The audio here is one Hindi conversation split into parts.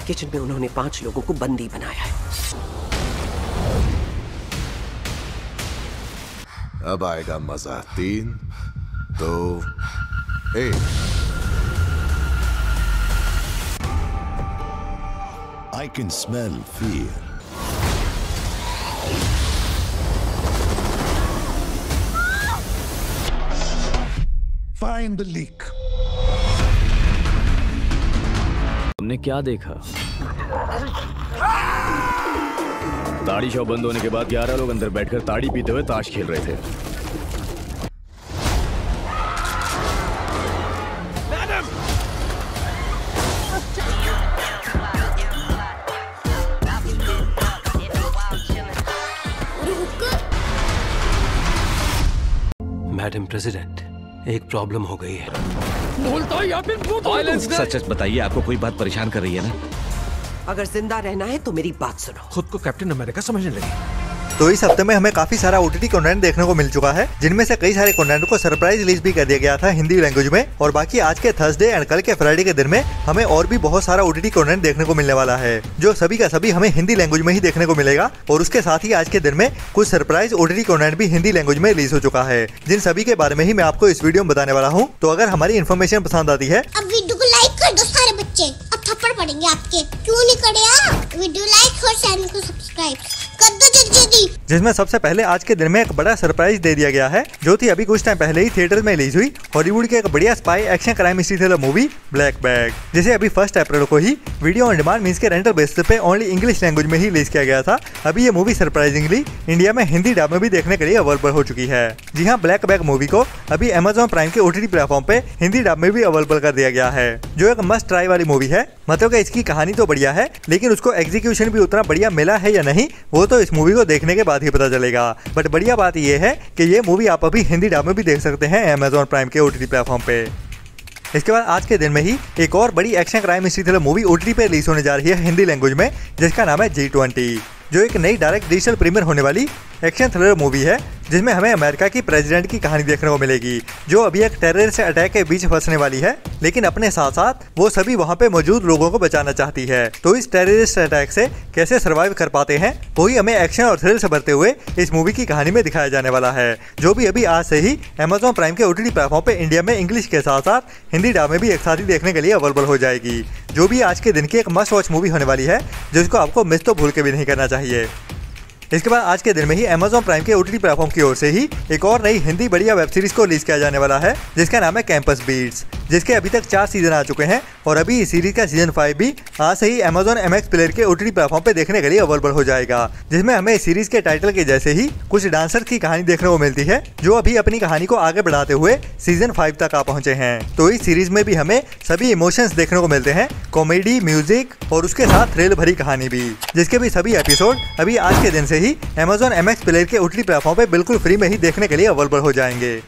किचन में उन्होंने 5 लोगों को बंदी बनाया है। अब आएगा मजा। 3, 2, 1। I can smell fear. Find the leak. हमने क्या देखा? ताड़ी शॉप बंद होने के बाद 11 लोग अंदर बैठकर ताड़ी पीते हुए ताश खेल रहे थे। मैडम प्रेसिडेंट, एक प्रॉब्लम हो गई है। बोलता या फिर सच सच बताइए, आपको कोई बात परेशान कर रही है ना? अगर जिंदा रहना है तो मेरी बात सुनो। खुद को कैप्टन अमेरिका समझने लगी। तो इस हफ्ते में हमें काफी सारा OTT कंटेंट देखने को मिल चुका है, जिनमें से कई सारे कंटेंट को सरप्राइज रिलीज भी कर दिया गया था हिंदी लैंग्वेज में। और बाकी आज के थर्सडे एंड कल के फ्राइडे के दिन में हमें और भी बहुत सारा OTT कंटेंट देखने को मिलने वाला है, जो सभी का सभी हमें हिंदी लैंग्वेज में ही देखने को मिलेगा। और उसके साथ ही आज के दिन में कुछ सरप्राइज OTT कंटेंट भी हिंदी लैंग्वेज में रिलीज हो चुका है, जिन सभी के बारे में ही मैं आपको इस वीडियो में बताने वाला हूँ। तो अगर हमारी इन्फॉर्मेशन पसंद आती है, अब वीडियो को लाइक कर दो सारे बच्चे, अब थप्पड़ पड़ेंगे आपके। क्यों नहीं करे आप? वीडियो लाइक और चैनल को सब्सक्राइब कर दो जल्दी। जिसमें सबसे पहले आज के दिन में एक बड़ा सरप्राइज दे दिया गया है, जो थी अभी कुछ टाइम पहले ही थिएटर में रिलीज हुई हॉलीवुड के एक बढ़िया spy action crime mystery thriller movie black bag, जिसे अभी 1 अप्रैल को ही वीडियो ऑन डिमांड मींस के रेंटल बेसिस पे ओनली इंग्लिश लैंग्वेज में ही रिलीज किया गया था। अभी ये मूवी सरप्राइजिंगली इंडिया में हिंदी डब में भी देखने के लिए अवेलेबल हो चुकी है। जी हाँ, ब्लैक बैग मूवी को अभी Amazon प्राइम के OTT प्लेटफॉर्म पे हिंदी डब में भी अवेलेबल कर दिया गया है, जो एक मस्ट ट्राई वाली मूवी है। मतलब कि इसकी कहानी तो बढ़िया है, लेकिन उसको एग्जीक्यूशन भी उतना बढ़िया मिला है या नहीं, वो तो इस मूवी को देखने के बाद ही पता चलेगा। बट बढ़िया बात ये है कि ये मूवी आप अभी हिंदी डब में भी देख सकते हैं Amazon प्राइम के OTT प्लेटफॉर्म पे। इसके बाद आज के दिन में ही एक और बड़ी action crime mystery thriller movie OTT पे रिलीज होने जा रही है हिंदी लैंग्वेज में, जिसका नाम है G20, जो एक नई डायरेक्ट डिजिटल प्रीमियर होने वाली एक्शन थ्रिलर मूवी है, जिसमें हमें अमेरिका की प्रेसिडेंट की कहानी देखने को मिलेगी, जो अभी एक टेररिस्ट अटैक के बीच फंसने वाली है, लेकिन अपने साथ साथ वो सभी वहां पे मौजूद लोगों को बचाना चाहती है। तो इस टेररिस्ट अटैक से कैसे सर्वाइव कर पाते हैं, वही हमें एक्शन और थ्रिल से भरते हुए इस मूवी की कहानी में दिखाया जाने वाला है, जो भी अभी आज से ही Amazon प्राइम के OTT प्लेटफॉर्म पे इंडिया में इंग्लिश के साथ साथ हिंदी डब में भी एक साथ ही देखने के लिए अवेलेबल हो जाएगी, जो भी आज के दिन की एक मस्ट वॉच मूवी होने वाली है, जिसको आपको मिस तो भूल के भी नहीं करना चाहिए। इसके बाद आज के दिन में ही Amazon प्राइम के OTT प्लेटफॉर्म की ओर से ही एक और नई हिंदी बढ़िया वेब सीरीज को रिलीज किया जाने वाला है, जिसका नाम है कैंपस बीट्स, जिसके अभी तक 4 सीजन आ चुके हैं। और अभी इस सीरीज का सीजन 5 भी आज से ही Amazon MX प्लेयर के OTT प्लेटफॉर्म पे देखने के लिए अवेलेबल हो जाएगा, जिसमें हमें इस सीरीज के टाइटल के जैसे ही कुछ डांसर की कहानी देखने को मिलती है, जो अभी अपनी कहानी को आगे बढ़ाते हुए सीजन 5 तक आ पहुंचे हैं। तो इस सीरीज में भी हमें सभी इमोशंस देखने को मिलते हैं, कॉमेडी, म्यूजिक और उसके साथ थ्रिल भरी कहानी भी, जिसके भी सभी एपिसोड अभी आज के दिन से ही Amazon MX प्लेयर के OTT प्लेटफॉर्म पे बिल्कुल फ्री में ही देखने के लिए अवेलेबल हो जाएंगे।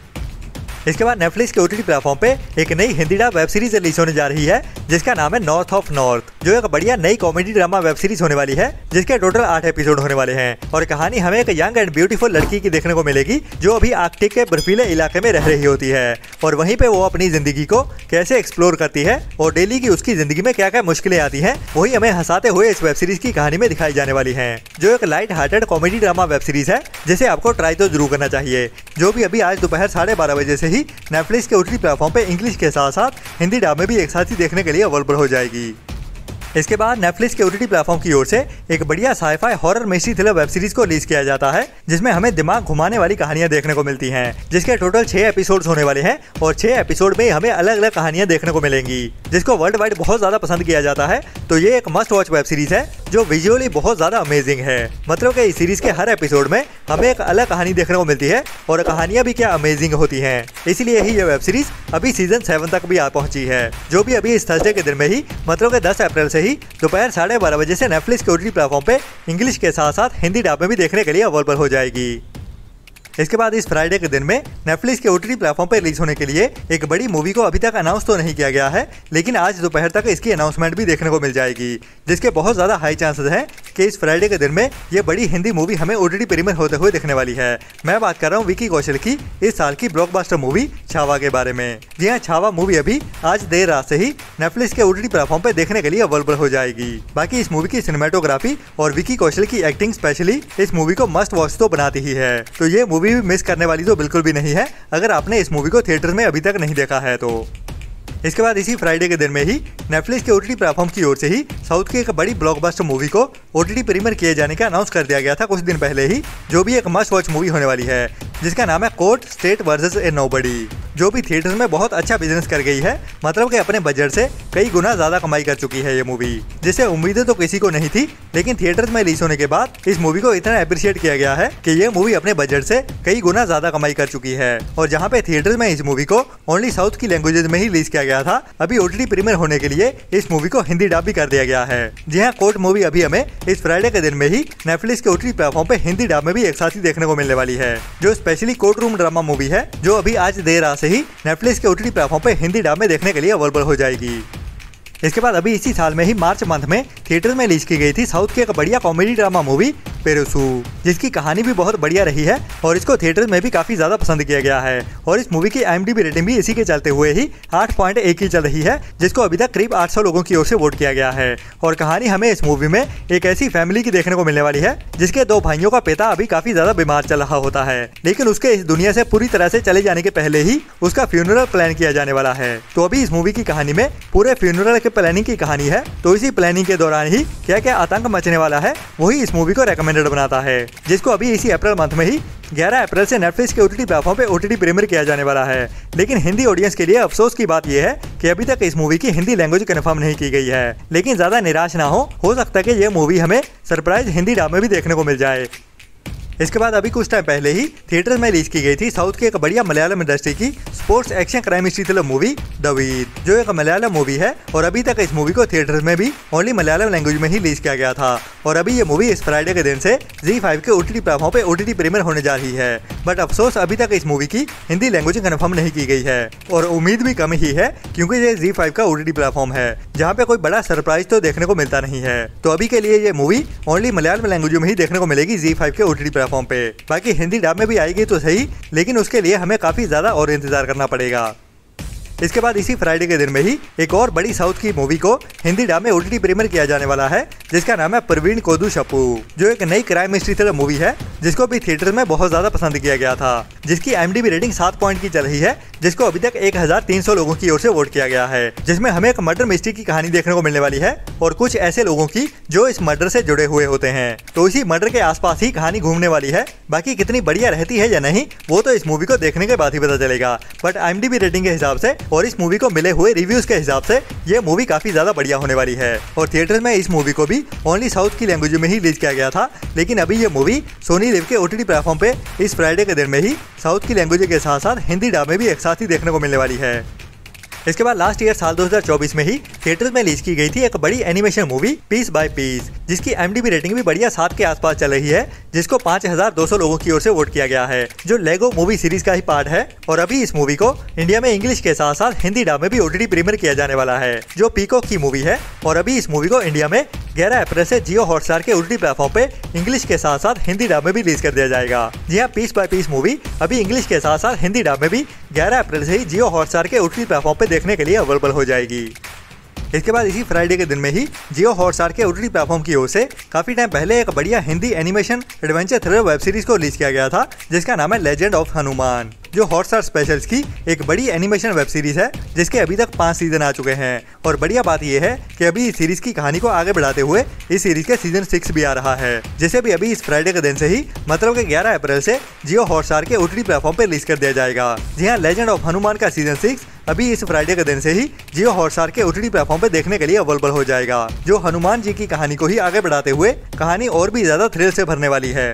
इसके बाद नेटफ्लिक्स के OTT प्लेटफॉर्म पे एक नई Hindi dub web series release होने जा रही है, जिसका नाम है नॉर्थ ऑफ नॉर्थ, जो एक बढ़िया नई कॉमेडी ड्रामा वेब सीरीज होने वाली है, जिसके टोटल 8 एपिसोड होने वाले हैं। और कहानी हमें एक यंग एंड ब्यूटीफुल लड़की की देखने को मिलेगी, जो अभी आर्कटिक के बर्फीले इलाके में रह रही होती है, और वहीं पे वो अपनी जिंदगी को कैसे एक्सप्लोर करती है और डेली की उसकी जिंदगी में क्या क्या मुश्किलें आती हैं, वही हमें हंसाते हुए इस वेब सीरीज की कहानी में दिखाई जाने वाली है, जो एक light hearted comedy drama web series है, जिसे आपको ट्राई तो जरूर करना चाहिए, जो भी अभी आज दोपहर 12:30 बजे से ही नेटफ्लिक्स के OTT प्लेटफॉर्म पे इंग्लिश के साथ साथ हिंदी डब में भी एक साथ ही देखने के लिए अवेलेबल हो जाएगी। इसके बाद नेटफ्लिक्स के OTT प्लेटफॉर्म की ओर से एक बढ़िया sci fi horror mystery thriller web series को रिलीज किया जाता है, जिसमें हमें दिमाग घुमाने वाली कहानियां देखने को मिलती हैं, जिसके टोटल 6 एपिसोड्स होने वाले हैं, और 6 एपिसोड में हमें अलग अलग कहानियां देखने को मिलेंगी, जिसको वर्ल्ड वाइड बहुत ज्यादा पसंद किया जाता है। तो ये एक मस्ट वॉच वेब सीरीज है, जो विजुअली बहुत ज्यादा अमेजिंग है। मतलब कि इस सीरीज के हर एपिसोड में हमें एक अलग कहानी देखने को मिलती है, और कहानियां भी क्या अमेजिंग होती हैं। इसलिए ही ये वेब सीरीज अभी सीजन 7 तक भी आ पहुंची है, जो भी अभी इस थर्सडे के दिन में ही मतलब कि 10 अप्रैल से ही दोपहर 12:30 बजे से नेटफ्लिक्स के OTT प्लेटफॉर्म पे इंग्लिश के साथ साथ हिंदी डब में भी देखने के लिए अवेलेबल हो जाएगी। इसके बाद इस फ्राइडे के दिन में नेटफ्लिक्स के OTT प्लेटफॉर्म पर रिलीज होने के लिए एक बड़ी मूवी को अभी तक अनाउंस तो नहीं किया गया है, लेकिन आज दोपहर तक इसकी अनाउंसमेंट भी देखने को मिल जाएगी, जिसके बहुत ज़्यादा हाई चांसेस हैं कि इस फ्राइडे के दिन में ये बड़ी हिंदी मूवी हमें OTT प्रीमियर होते हुए दिखने वाली है। मैं बात कर रहा हूँ विकी कौशल की इस साल की ब्लॉकबस्टर मूवी छावा के बारे में। जी हाँ, छावा मूवी अभी आज देर रात से ही नेटफ्लिक्स के OTT प्लेटफॉर्म पे देखने के लिए अवेलेबल हो जाएगी। बाकी इस मूवी की सिनेमेटोग्राफी और विकी कौशल की एक्टिंग स्पेशली इस मूवी को मस्ट वॉच तो बनाती ही है, तो ये मूवी भी मिस करने वाली तो बिल्कुल भी नहीं है अगर आपने इस मूवी को थिएटर में अभी तक नहीं देखा है तो। इसके बाद इसी फ्राइडे के दिन में ही नेटफ्लिक्स के OTT प्लेटफॉर्म की ओर से ही साउथ की एक बड़ी ब्लॉकबस्टर मूवी को OTT प्रीमियर किए जाने का अनाउंस कर दिया गया था कुछ दिन पहले ही, जो भी एक मस्ट वॉच मूवी होने वाली है जिसका नाम है court state versus A nobody, जो भी थिएटर में बहुत अच्छा बिजनेस कर गई है। मतलब कि अपने बजट से कई गुना ज्यादा कमाई कर चुकी है ये मूवी, जिसे उम्मीदें तो किसी को नहीं थी, लेकिन थिएटर में रिलीज होने के बाद इस मूवी को इतना अप्रिशिएट किया गया है कि ये मूवी अपने बजट से कई गुना ज्यादा कमाई कर चुकी है। और जहाँ पे थिएटर में इस मूवी को ओनली साउथ की लैंग्वेजेस में ही रिलीज किया गया था, अभी OTT प्रीमियर होने के लिए इस मूवी को हिंदी डब भी कर दिया गया है। जी हाँ, कोर्ट मूवी अभी हमें इस फ्राइडे के दिन में ही नेटफ्लिक्स के OTT प्लेटफॉर्म पे हिंदी डब में भी एक साथ ही देखने को मिलने वाली है, जो specially court room drama movie है, जो अभी आज देर रात से ही नेटफ्लिक्स के OTT प्लेटफॉर्म पे हिंदी डब में देखने के लिए अवेलेबल हो जाएगी। इसके बाद अभी इसी साल में ही मार्च मंथ में थिएटर में रिलीज की गई थी साउथ की एक बढ़िया कॉमेडी ड्रामा मूवी पेरुसू, जिसकी कहानी भी बहुत बढ़िया रही है और इसको थिएटर में भी काफी ज्यादा पसंद किया गया है। और इस मूवी की IMDb रेटिंग भी इसी के चलते हुए ही 8.1 की चल रही है, जिसको अभी तक करीब 800 लोगों की ओर से वोट किया गया है। और कहानी हमें इस मूवी में एक ऐसी फैमिली की देखने को मिलने वाली है जिसके 2 भाइयों का पिता अभी काफी ज्यादा बीमार चल रहा होता है, लेकिन उसके इस दुनिया से पूरी तरह से चले जाने के पहले ही उसका फ्यूनरल प्लान किया जाने वाला है। तो अभी इस मूवी की कहानी में पूरे फ्यूनरल के प्लानिंग की कहानी है, तो इसी प्लानिंग के दौरान ही क्या क्या आतंक मचने वाला है वही इस मूवी को रेकमेंडेड बनाता है, जिसको अभी इसी अप्रैल मंथ में ही 11 अप्रैल से नेटफ्लिक्स के OTT प्लेटफॉर्म पे OTT प्रीमियर किया जाने वाला है। लेकिन हिंदी ऑडियंस के लिए अफसोस की बात यह है कि अभी तक इस मूवी की हिंदी लैंग्वेज कंफर्म नहीं की गई है, लेकिन ज्यादा निराश ना हो सकता है कि यह मूवी हमें सरप्राइज हिंदी डब में भी देखने को मिल जाए। इसके बाद अभी कुछ टाइम पहले ही थिएटर में रिलीज की गई थी साउथ की एक बढ़िया मलयालम इंडस्ट्री की sports action crime history thriller movie the Veer, जो एक मलयालम मूवी है। और अभी तक इस मूवी को थिएटर में भी ओनली मलयालम लैंग्वेज में ही रिलीज किया गया था, और अभी ये मूवी इस फ्राइडे के दिन से ZEE5 के OTT प्लेटफॉर्म पे OTT प्रीमियर होने जा रही है। बट अफसोस अभी तक इस मूवी की हिंदी लैंग्वेज कंफर्म नहीं की गई है, और उम्मीद भी कम ही है क्योंकि ये ZEE5 का OTT प्लेटफॉर्म है जहाँ पे कोई बड़ा सरप्राइज तो देखने को मिलता नहीं है। तो अभी के लिए ये मूवी ओनली मलयालम लैंग्वेज में ही देखने को मिलेगी ZEE5 के OTT प्लेटफॉर्म पे। बाकी हिंदी डब में भी आएगी तो सही, लेकिन उसके लिए हमें काफी ज्यादा और इंतजार करना पड़ेगा। इसके बाद इसी फ्राइडे के दिन में ही एक और बड़ी साउथ की मूवी को हिंदी डब में OTT प्रीमियर किया जाने वाला है, जिसका नाम है प्रवीण कोदू शप्पू, जो एक नई क्राइम हिस्ट्री थ्रिलर मूवी है जिसको भी थिएटर में बहुत ज्यादा पसंद किया गया था, जिसकी IMDb रेटिंग 7 पॉइंट की चल रही है, जिसको अभी तक 1300 लोगों की ओर से वोट किया गया है, जिसमें हमें एक मर्डर मिस्ट्री की कहानी देखने को मिलने वाली है और कुछ ऐसे लोगों की जो इस मर्डर से जुड़े हुए होते हैं। तो इसी मर्डर के आसपास ही कहानी घूमने वाली है। बाकी कितनी बढ़िया रहती है या नहीं वो तो इस मूवी को देखने के बाद ही पता चलेगा, बट IMDb रेटिंग के हिसाब से और इस मूवी को मिले हुए रिव्यूज के हिसाब से ये मूवी काफी ज्यादा बढ़िया होने वाली है। और थिएटर में इस मूवी को भी ओनली साउथ की लैंग्वेज में ही रिलीज किया गया था, लेकिन अभी ये मूवी सोनी लिव के OTT प्लेटफॉर्म पे इस फ्राइडे के दिन में ही साउथ की लैंग्वेज के साथ साथ हिंदी डब में भी एक साथ ही देखने को मिलने वाली है। इसके बाद लास्ट ईयर साल 2024 में ही थिएटर में रिलीज की गई थी एक बड़ी animation movie piece by piece, जिसकी IMDb रेटिंग भी बढ़िया 7 के आसपास चल रही है, जिसको 5200 लोगों की ओर से वोट किया गया है, जो लेगो मूवी सीरीज का ही पार्ट है। और अभी इस मूवी को इंडिया में इंग्लिश के साथ साथ हिंदी डब में भी OTT प्रीमियर किया जाने वाला है, जो पीकॉक की मूवी है। और अभी इस मूवी को इंडिया में 11 अप्रैल से जियो हॉटस्टार के OTT प्लेटफॉर्म पे इंग्लिश के साथ साथ हिंदी डब में भी रिलीज कर दिया जाएगा। जी हाँ, पीस बाय पीस मूवी अभी इंग्लिश के साथ साथ हिंदी डब में भी 11 अप्रैल से ही जियो हॉटस्टार के OTT प्लेटफॉर्म पे देखने के लिए अवेलेबल हो जाएगी। इसके बाद इसी फ्राइडे के दिन में ही जियो हॉटस्टार के OTT प्लेटफॉर्म की ओर से काफी टाइम पहले एक बढ़िया Hindi animation adventure thriller web series को रिलीज किया गया था, जिसका नाम है लेजेंड ऑफ हनुमान, जो हॉटस्टार स्पेशल्स की एक बड़ी एनिमेशन वेब सीरीज है, जिसके अभी तक 5 सीजन आ चुके हैं। और बढ़िया बात यह है कि अभी इस सीरीज की कहानी को आगे बढ़ाते हुए इस सीरीज के सीजन 6 भी आ रहा है, जिसे भी अभी इस फ्राइडे के दिन से ही मतलब कि 11 अप्रैल से जियो हॉटस्टार के OTT प्लेटफॉर्म पे रिलीज कर दिया जाएगा। जी हाँ, लेजेंड ऑफ हनुमान का सीजन 6 अभी इस फ्राइडे के दिन से ही जियो हॉटस्टार के OTT प्लेटफॉर्म पे देखने के लिए अवेलेबल हो जाएगा, जो हनुमान जी की कहानी को ही आगे बढ़ाते हुए कहानी और भी ज्यादा थ्रिल से भरने वाली है।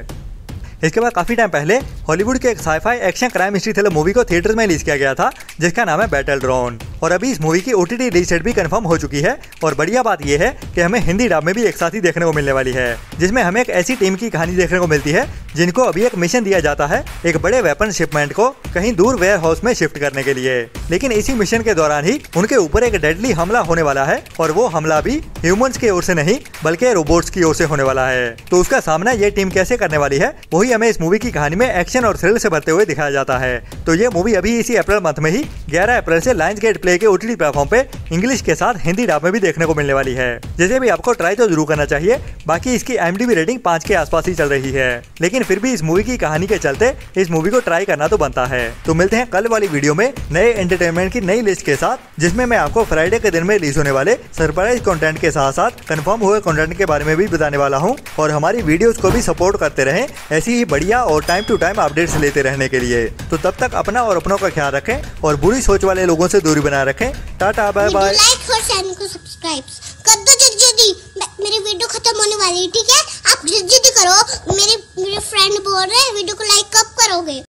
इसके बाद काफी टाइम पहले हॉलीवुड के एक sci fi action crime history thriller movie को थिएटर में रिलीज किया गया था, जिसका नाम है बैटल ड्रोन, और अभी इस मूवी की OTT रिलीज डेट भी कंफर्म हो चुकी है। और बढ़िया बात यह है कि हमें हिंदी डब में भी एक साथ ही देखने को मिलने वाली है, जिसमें हमें एक ऐसी टीम की कहानी देखने को मिलती है जिनको अभी एक मिशन दिया जाता है एक बड़े वेपन शिपमेंट को कहीं दूर वेयर हाउस में शिफ्ट करने के लिए। लेकिन इसी मिशन के दौरान ही उनके ऊपर एक डेडली हमला होने वाला है और वो हमला भी ह्यूमंस की ओर से नहीं बल्कि रोबोट्स की ओर से होने वाला है। तो उसका सामना ये टीम कैसे करने वाली है वही हमें इस मूवी की कहानी में एक्शन और थ्रिल से भरते हुए दिखाया जाता है। तो ये मूवी अभी इसी अप्रैल मंथ में ही 11 अप्रैल से लायंस गेट प्ले के OTT प्लेटफॉर्म पे इंग्लिश के साथ हिंदी डब में भी देखने को मिलने वाली है। जैसे भी आपको ट्राई तो जरूर करना चाहिए। बाकी इसकी IMDb रेटिंग 5 के आसपास ही चल रही है, लेकिन फिर भी इस मूवी की कहानी के चलते इस मूवी को ट्राई करना तो बनता है। तो मिलते हैं कल वाली वीडियो में नए एंटरटेनमेंट की नई लिस्ट के साथ, जिसमें मैं आपको फ्राइडे के दिन में रिलीज होने वाले सरप्राइज कंटेंट के साथ साथ कंफर्म हुए कंटेंट के बारे में भी बताने वाला हूं। और हमारी वीडियोस को भी सपोर्ट करते रहें ऐसी ही बढ़िया और टाइम टू टाइम अपडेट्स लेते रहने के लिए। तो तब तक अपना और अपनों का ख्याल रखें और बुरी सोच वाले लोगों से दूरी बनाए रखें। Tata bye bye. लाइक और चैनल को सब्सक्राइब कर दो जल्दी। मेरी वीडियो खत्म होने वाली है, ठीक है? आप जल्दी करो। मेरे फ्रेंड बोल रहे हैं वीडियो को लाइक कब करोगे?